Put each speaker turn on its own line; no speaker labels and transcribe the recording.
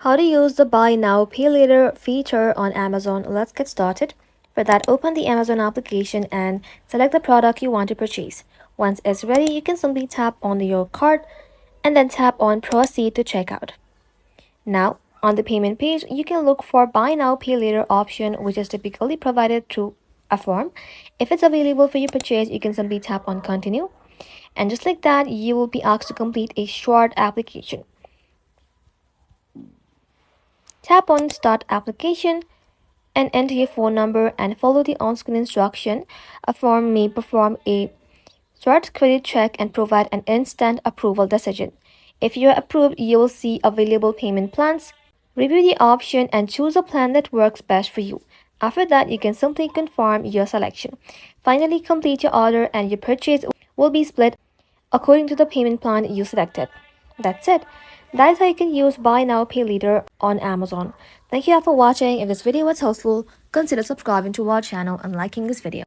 How to use the Buy Now Pay Later feature on Amazon. Let's get started. For that, open the Amazon application and select the product you want to purchase. Once it's ready, you can simply tap on your cart and then tap on Proceed to checkout. Now, on the payment page, you can look for Buy Now Pay Later option, which is typically provided through Affirm. If it's available for your purchase, you can simply tap on Continue. And just like that, you will be asked to complete a short application. Tap on Start Application and enter your phone number and follow the on-screen instruction. Affirm may perform a short credit check and provide an instant approval decision. If you are approved, you will see available payment plans. Review the option and choose a plan that works best for you. After that, you can simply confirm your selection. Finally, complete your order and your purchase will be split according to the payment plan you selected. That's it. That is how you can use Buy Now Pay Later on Amazon. Thank you all for watching. If this video was helpful, consider subscribing to our channel and liking this video.